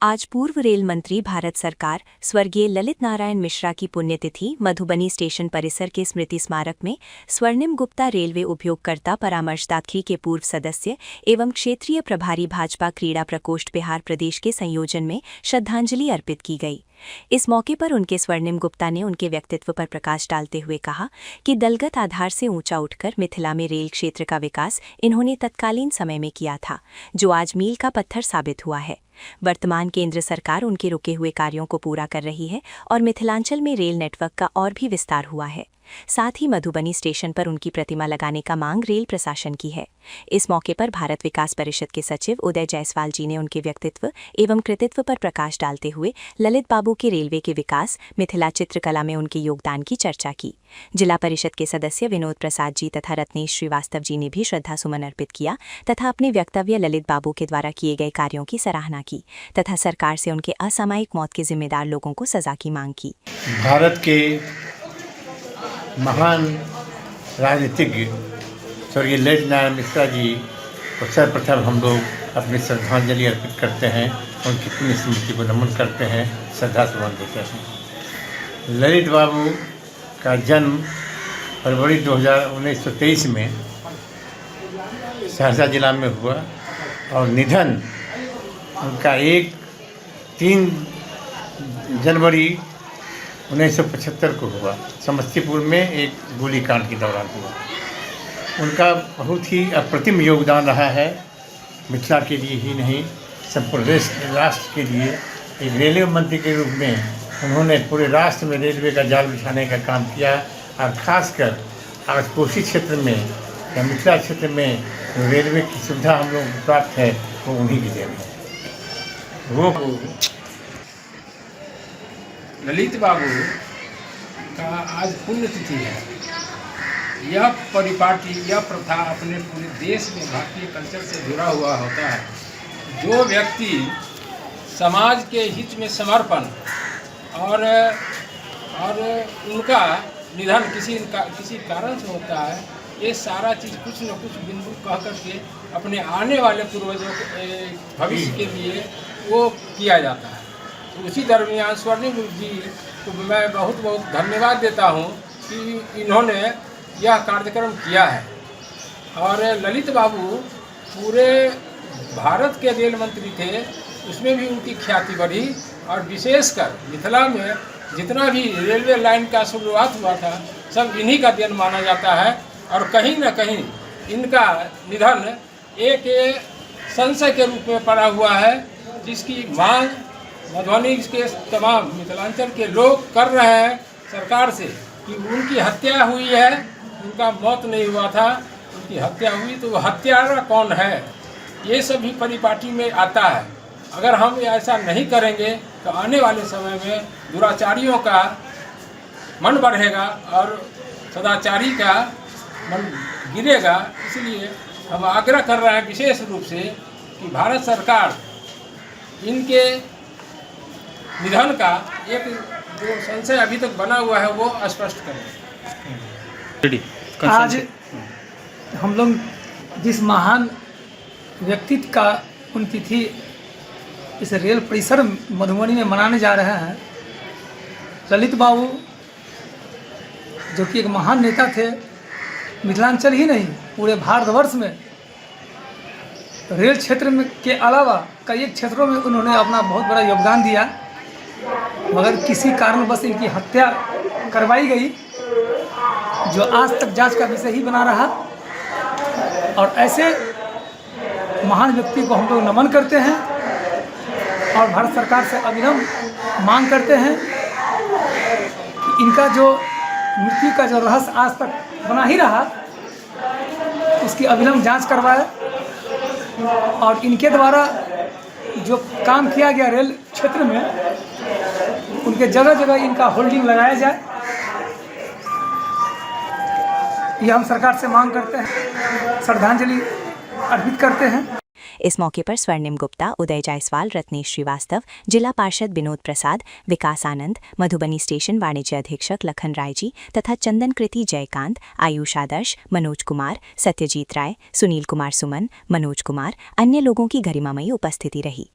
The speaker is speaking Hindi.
आज पूर्व रेल मंत्री भारत सरकार स्वर्गीय ललित नारायण मिश्रा की पुण्यतिथि मधुबनी स्टेशन परिसर के स्मृति स्मारक में स्वर्णिम गुप्ता रेलवे उपयोगकर्ता परामर्शदात्री के पूर्व सदस्य एवं क्षेत्रीय प्रभारी भाजपा क्रीड़ा प्रकोष्ठ बिहार प्रदेश के संयोजन में श्रद्धांजलि अर्पित की गई। इस मौके पर उनके स्वर्णिम गुप्ता ने उनके व्यक्तित्व पर प्रकाश डालते हुए कहा कि दलगत आधार से ऊंचा उठकर मिथिला में रेल क्षेत्र का विकास इन्होंने तत्कालीन समय में किया था, जो आज मील का पत्थर साबित हुआ है। वर्तमान केंद्र सरकार उनके रुके हुए कार्यों को पूरा कर रही है और मिथिलांचल में रेल नेटवर्क का और भी विस्तार हुआ है। साथ ही मधुबनी स्टेशन पर उनकी प्रतिमा लगाने का मांग रेल प्रशासन की है। इस मौके पर भारत विकास परिषद के सचिव उदय जायसवाल जी ने उनके व्यक्तित्व एवं कृतित्व पर प्रकाश डालते हुए ललित बाबू के रेलवे के विकास, मिथिला चित्रकला में उनके योगदान की चर्चा की। जिला परिषद के सदस्य विनोद प्रसाद जी तथा रत्नेश श्रीवास्तव जी ने भी श्रद्धासुमन अर्पित किया तथा अपने वक्तव्य ललित बाबू के द्वारा किए गए कार्यों की सराहना की तथा सरकार से उनके असामयिक मौत के जिम्मेदार लोगों को सजा की मांग की। भारत के महान राजनीतिज्ञ स्वर्गीय ललित नारायण मिश्रा जी को सर्वप्रथम हम लोग अपनी श्रद्धांजलि अर्पित करते हैं, उनकी पुण्य स्मृति को नमन करते हैं, श्रद्धासुमन देते हैं। ललित बाबू का जन्म फरवरी 1923 में सहरसा जिला में हुआ और निधन उनका 3 जनवरी 1975 को हुआ। समस्तीपुर में एक गोलीकांड के दौरान हुआ। उनका बहुत ही अप्रतिम योगदान रहा है, मिथिला के लिए ही नहीं संपूर्ण राष्ट्र के लिए। एक रेलवे मंत्री के रूप में उन्होंने पूरे राष्ट्र में रेलवे का जाल बिछाने का काम किया और ख़ासकर आज कोसी क्षेत्र में या मिथिला क्षेत्र में रेलवे की सुविधा हम लोगों को प्राप्त है वो उन्हीं की देन है। वो ललित बाबू का आज पुण्यतिथि है। यह परिपाटी, यह प्रथा अपने पूरे देश में भारतीय कल्चर से जुड़ा हुआ होता है। जो व्यक्ति समाज के हित में समर्पण और उनका निधन किसी कारण से होता है, ये सारा चीज़ कुछ न कुछ बिंदु कह करके अपने आने वाले पूर्वजों के भविष्य के लिए वो किया जाता है। तो उसी दरमियान स्वर्णिम जी को मैं बहुत बहुत धन्यवाद देता हूँ कि इन्होंने यह कार्यक्रम किया है। और ललित बाबू पूरे भारत के रेल मंत्री थे, उसमें भी उनकी ख्याति बढ़ी और विशेषकर मिथिला में जितना भी रेलवे लाइन का शुरुआत हुआ था सब इन्हीं का देन माना जाता है। और कहीं न कहीं इनका निधन एक संशय के रूप में पड़ा हुआ है, जिसकी मांग मधुबनी के तमाम मिथिलांचल के लोग कर रहे हैं सरकार से कि उनकी हत्या हुई है, उनका मौत नहीं हुआ था, उनकी हत्या हुई तो वो हत्यारा कौन है, ये सब भी परिपाटी में आता है। अगर हम ऐसा नहीं करेंगे तो आने वाले समय में दुराचारियों का मन बढ़ेगा और सदाचारी का मन गिरेगा। इसलिए हम आग्रह कर रहे हैं विशेष रूप से कि भारत सरकार इनके निधन का एक जो संशय अभी तक बना हुआ है वो स्पष्ट करें। आज हम लोग जिस महान व्यक्तित्व का पुण्यतिथि इस रेल परिसर मधुबनी में मनाने जा रहे हैं, ललित बाबू जो कि एक महान नेता थे, मिथिलांचल ही नहीं पूरे भारतवर्ष में रेल क्षेत्र में के अलावा कई क्षेत्रों में उन्होंने अपना बहुत बड़ा योगदान दिया, मगर किसी कारणवश इनकी हत्या करवाई गई, जो आज तक जांच का विषय ही बना रहा। और ऐसे महान व्यक्ति को हम लोग नमन करते हैं और भारत सरकार से अविलंब मांग करते हैं कि इनका जो मृत्यु का जो रहस्य आज तक बना ही रहा उसकी अविलंब जांच करवाए और इनके द्वारा जो काम किया गया रेल क्षेत्र में उनके जगह जगह इनका होल्डिंग लगाया जाए, ये हम सरकार से मांग करते हैं, श्रद्धांजलि अर्पित करते हैं। इस मौके पर स्वर्णिम गुप्ता, उदय जायसवाल, रत्नेश श्रीवास्तव, जिला पार्षद विनोद प्रसाद, विकास आनंद, मधुबनी स्टेशन वाणिज्य अधीक्षक लखन राय जी तथा चंदन कृति जयकांत, आयुष आदर्श, मनोज कुमार, सत्यजीत राय, सुनील कुमार सुमन, मनोज कुमार, अन्य लोगों की गरिमामयी उपस्थिति रही।